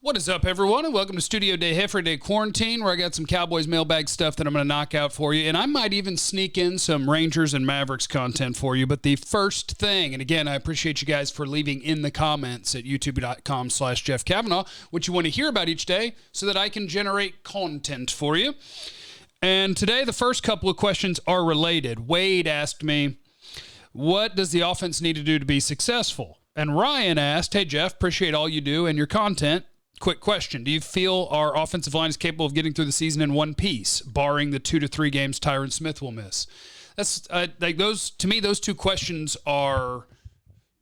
What is up, everyone, and welcome to Studio de Heffrey Day Quarantine, where I got some Cowboys Mailbag stuff that I'm going to knock out for you, and I might even sneak in some Rangers and Mavericks content for you. But the first thing, and again, I appreciate you guys for leaving in the comments at youtube.com/Jeff Cavanaugh what you want to hear about each day so that I can generate content for you. And today, the first couple of questions are related. Wade asked me, what does the offense need to do to be successful? And Ryan asked, hey, Jeff, appreciate all you do and your content. Quick question. Do you feel our offensive line is capable of getting through the season in one piece, barring the 2 to 3 games Tyron Smith will miss? That's like those, to me, those two questions are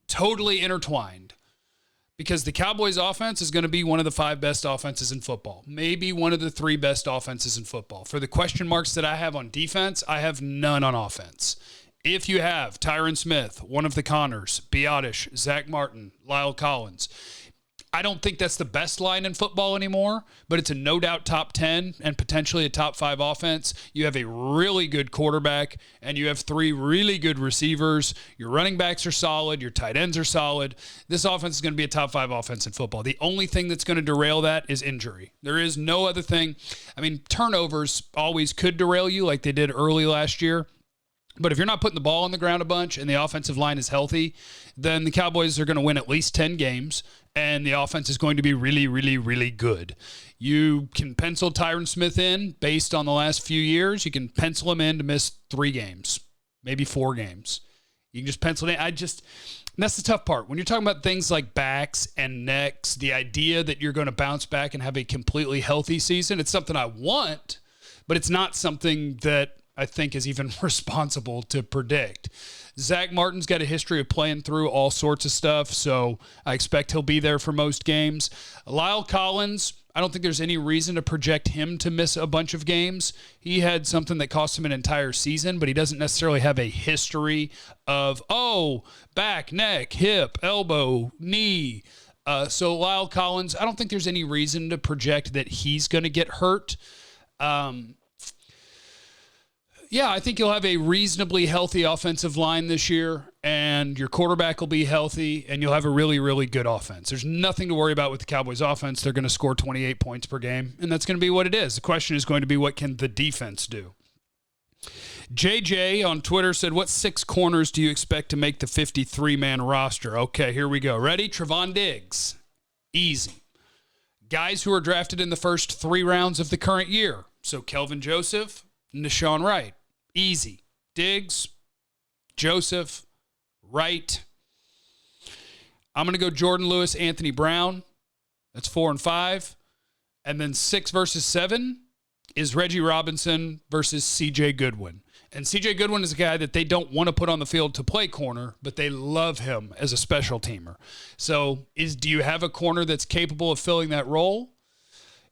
totally intertwined because the Cowboys offense is going to be one of the 5 best offenses in football, maybe one of the 3 best offenses in football. For the question marks that I have on defense, I have none on offense. If you have Tyron Smith, one of the Connors, Biotish, Zach Martin, Lyle Collins, I don't think that's the best line in football anymore, but it's a no doubt top 10 and potentially a top 5 offense. You have a really good quarterback and you have 3 really good receivers. Your running backs are solid. Your tight ends are solid. This offense is going to be a top 5 offense in football. The only thing that's going to derail that is injury. There is no other thing. I mean, turnovers always could derail you like they did early last year. But if you're not putting the ball on the ground a bunch and the offensive line is healthy, then the Cowboys are going to win at least 10 games, and the offense is going to be really, really, really good. You can pencil Tyron Smith in based on the last few years. You can pencil him in to miss 3 games, maybe 4 games. You can just pencil it in. That's the tough part. When you're talking about things like backs and necks, the idea that you're going to bounce back and have a completely healthy season, it's something I want, but it's not something that I think is even responsible to predict. Zach Martin's got a history of playing through all sorts of stuff, so I expect he'll be there for most games. Lyle Collins, I don't think there's any reason to project him to miss a bunch of games. He had something that cost him an entire season, but he doesn't necessarily have a history of, back, neck, hip, elbow, knee. So Lyle Collins, I don't think there's any reason to project that he's going to get hurt. Yeah, I think you'll have a reasonably healthy offensive line this year, and your quarterback will be healthy, and you'll have a really, really good offense. There's nothing to worry about with the Cowboys offense. They're going to score 28 points per game, and that's going to be what it is. The question is going to be, what can the defense do? JJ on Twitter said, what 6 corners do you expect to make the 53-man roster? Okay, here we go. Ready? Trevon Diggs. Easy. Guys who are drafted in the first 3 rounds of the current year. So Kelvin Joseph, Nashawn Wright. Easy. Diggs, Joseph, Wright. I'm going to go Jordan Lewis, Anthony Brown. That's 4 and 5. And then 6 versus 7 is Reggie Robinson versus C.J. Goodwin. And C.J. Goodwin is a guy that they don't want to put on the field to play corner, but they love him as a special teamer. So do you have a corner that's capable of filling that role?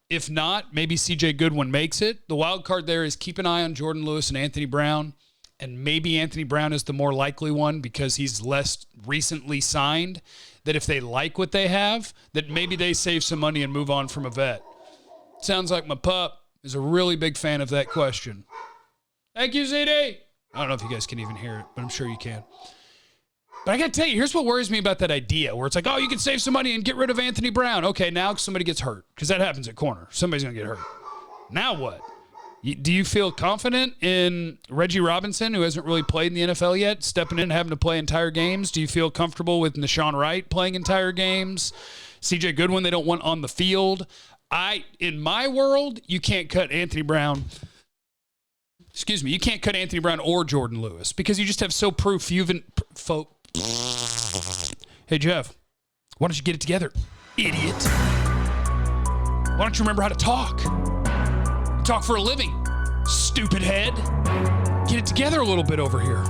If not, maybe C.J. Goodwin makes it. The wild card there is keep an eye on Jordan Lewis and Anthony Brown, and maybe Anthony Brown is the more likely one because he's less recently signed, that if they like what they have, that maybe they save some money and move on from a vet. Sounds like my pup is a really big fan of that question. Thank you, ZD. I don't know if you guys can even hear it, but I'm sure you can. But I got to tell you, here's what worries me about that idea, where it's like, you can save some money and get rid of Anthony Brown. Okay, now somebody gets hurt, because that happens at corner. Somebody's going to get hurt. Now what? Do you feel confident in Reggie Robinson, who hasn't really played in the NFL yet, stepping in and having to play entire games? Do you feel comfortable with Nashawn Wright playing entire games? C.J. Goodwin, they don't want on the field. In my world, you can't cut Anthony Brown. You can't cut Anthony Brown or Jordan Lewis because you just have so Hey, Jeff, why don't you get it together, idiot? Why don't you remember how to talk? Talk for a living, stupid head. Get it together a little bit over here.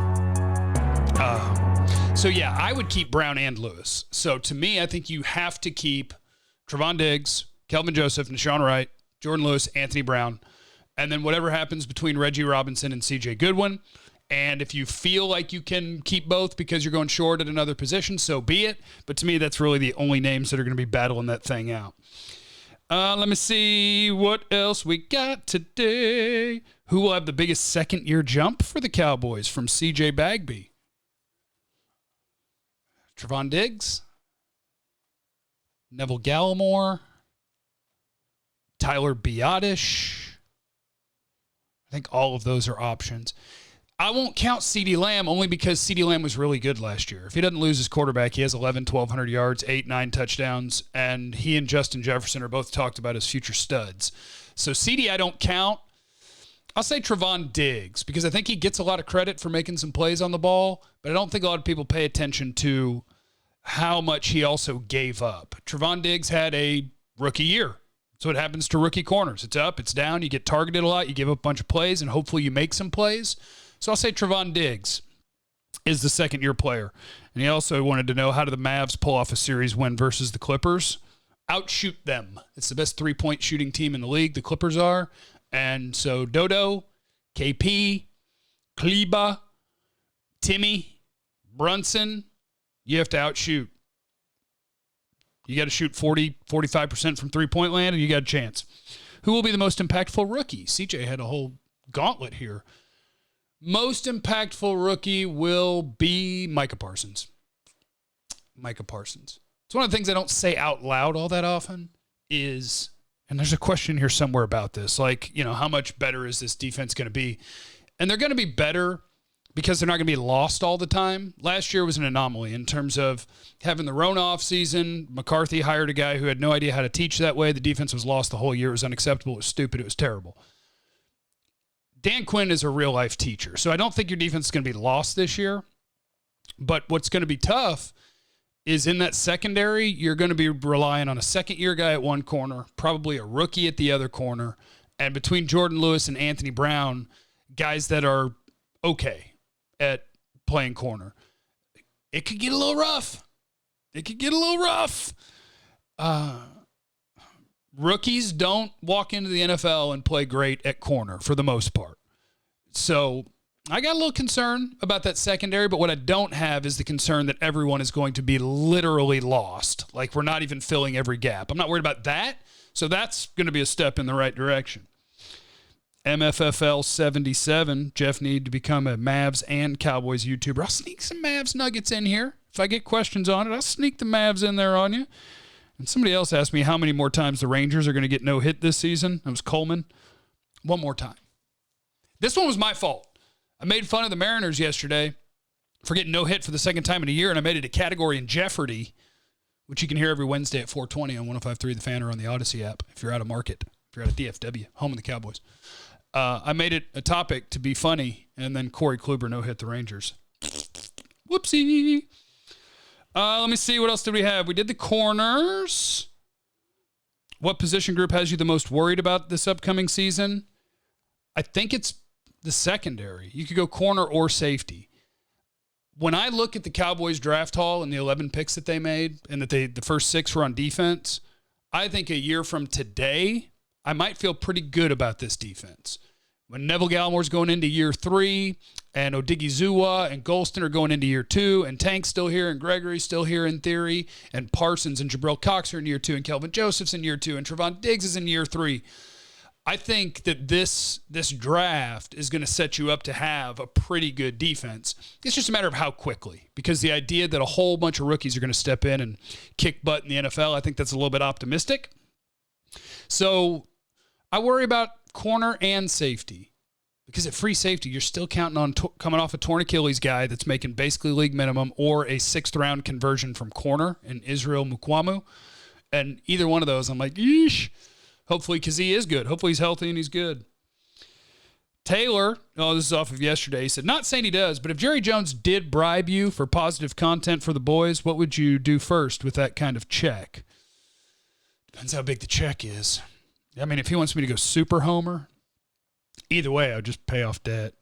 So, yeah, I would keep Brown and Lewis. So, to me, I think you have to keep Trevon Diggs, Kelvin Joseph, Nashawn Wright, Jordan Lewis, Anthony Brown, and then whatever happens between Reggie Robinson and C.J. Goodwin. And if you feel like you can keep both because you're going short at another position, so be it. But to me, that's really the only names that are going to be battling that thing out. Let me see what else we got today. Who will have the biggest second-year jump for the Cowboys from C.J. Bagby? Trevon Diggs? Neville Gallimore? Tyler Biotish. I think all of those are options. I won't count CeeDee Lamb only because CeeDee Lamb was really good last year. If he doesn't lose his quarterback, he has 1,200 yards, 9 touchdowns, and he and Justin Jefferson are both talked about as future studs. So CeeDee I don't count. I'll say Trevon Diggs because I think he gets a lot of credit for making some plays on the ball, but I don't think a lot of people pay attention to how much he also gave up. Trevon Diggs had a rookie year. That's what happens to rookie corners. It's up, it's down, you get targeted a lot, you give up a bunch of plays, and hopefully you make some plays. So I'll say Trevon Diggs is the second-year player. And he also wanted to know, how do the Mavs pull off a series win versus the Clippers? Outshoot them. It's the best three-point shooting team in the league, the Clippers are. And so Dodo, KP, Kleba, Timmy, Brunson, you have to outshoot. You got to shoot 40, 45% from three-point land, and you got a chance. Who will be the most impactful rookie? CJ had a whole gauntlet here. Most impactful rookie will be Micah Parsons. Micah Parsons. It's one of the things I don't say out loud all that often is, and there's a question here somewhere about this, like, how much better is this defense going to be? And they're going to be better because they're not going to be lost all the time. Last year was an anomaly in terms of having the Rona off season. McCarthy hired a guy who had no idea how to teach that way. The defense was lost the whole year. It was unacceptable. It was stupid. It was terrible. Dan Quinn is a real-life teacher, so I don't think your defense is going to be lost this year. But what's going to be tough is in that secondary, you're going to be relying on a second-year guy at one corner, probably a rookie at the other corner, and between Jordan Lewis and Anthony Brown, guys that are okay at playing corner. It could get a little rough. Rookies don't walk into the NFL and play great at corner for the most part. So I got a little concern about that secondary, but what I don't have is the concern that everyone is going to be literally lost. Like we're not even filling every gap. I'm not worried about that. So that's going to be a step in the right direction. MFFL 77, Jeff need to become a Mavs and Cowboys YouTuber. I'll sneak some Mavs nuggets in here. If I get questions on it, I'll sneak the Mavs in there on you. And somebody else asked me how many more times the Rangers are going to get no hit this season. It was Coleman. One more time. This one was my fault. I made fun of the Mariners yesterday for getting no hit for the second time in a year, and I made it a category in Jeopardy, which you can hear every Wednesday at 4:20 on 105.3 The Fan or on the Odyssey app if you're out of market, if you're out of DFW, home of the Cowboys. I made it a topic to be funny, and then Corey Kluber no hit the Rangers. Whoopsie. Let me see. What else did we have? We did the corners. What position group has you the most worried about this upcoming season? I think it's the secondary. You could go corner or safety. When I look at the Cowboys draft haul and the 11 picks that they made and that the first 6 were on defense, I think a year from today, I might feel pretty good about this defense. When Neville Gallimore's going into year 3 and Odigizua and Golston are going into year 2 and Tank's still here and Gregory's still here in theory and Parsons and Jabril Cox are in year 2 and Kelvin Joseph's in year 2 and Trevon Diggs is in year 3. I think that this draft is going to set you up to have a pretty good defense. It's just a matter of how quickly, because the idea that a whole bunch of rookies are going to step in and kick butt in the NFL, I think that's a little bit optimistic. So I worry about corner and safety, because at free safety, you're still counting on coming off a torn Achilles guy that's making basically league minimum or a 6th-round conversion from corner in Israel Mukwamu. And either one of those, I'm like, yeesh. Hopefully, because he is good. Hopefully he's healthy and he's good. Taylor, this is off of yesterday. He said, not saying he does, but if Jerry Jones did bribe you for positive content for the boys, what would you do first with that kind of check? Depends how big the check is. I mean, if he wants me to go super homer, either way, I'd just pay off debt.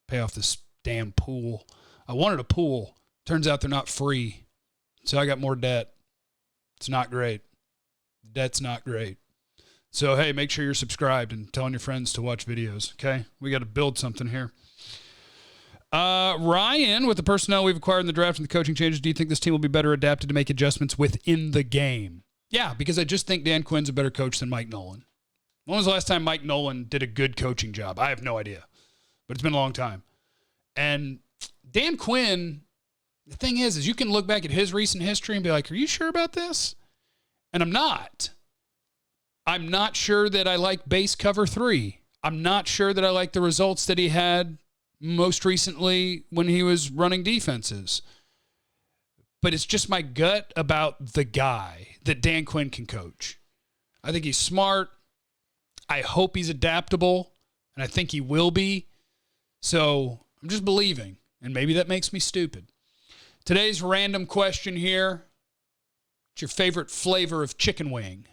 Pay off this damn pool. I wanted a pool. Turns out they're not free. So I got more debt. It's not great. Debt's not great. So, hey, make sure you're subscribed and telling your friends to watch videos, okay? We got to build something here. Ryan, with the personnel we've acquired in the draft and the coaching changes, do you think this team will be better adapted to make adjustments within the game? Yeah, because I just think Dan Quinn's a better coach than Mike Nolan. When was the last time Mike Nolan did a good coaching job? I have no idea, but it's been a long time. And Dan Quinn, the thing is you can look back at his recent history and be like, are you sure about this? And I'm not. I'm not sure that I like base cover 3. I'm not sure that I like the results that he had most recently when he was running defenses. But it's just my gut about the guy that Dan Quinn can coach. I think he's smart. I hope he's adaptable, and I think he will be. So I'm just believing, and maybe that makes me stupid. Today's random question here. What's your favorite flavor of chicken wing?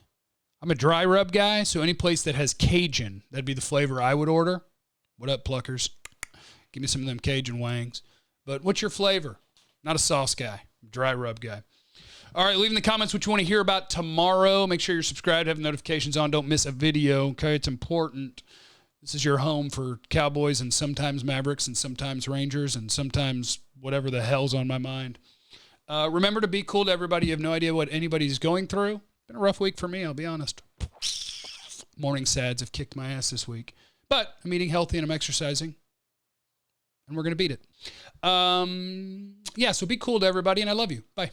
I'm a dry rub guy, so any place that has Cajun, that'd be the flavor I would order. What up, pluckers? Give me some of them Cajun wings. But what's your flavor? Not a sauce guy. Dry rub guy. All right, leave in the comments what you want to hear about tomorrow. Make sure you're subscribed, have notifications on. Don't miss a video, okay? It's important. This is your home for Cowboys and sometimes Mavericks and sometimes Rangers and sometimes whatever the hell's on my mind. Remember to be cool to everybody. You have no idea what anybody's going through. Been a rough week for me, I'll be honest. Morning sads have kicked my ass this week. But I'm eating healthy and I'm exercising. And we're going to beat it. So be cool to everybody, and I love you. Bye.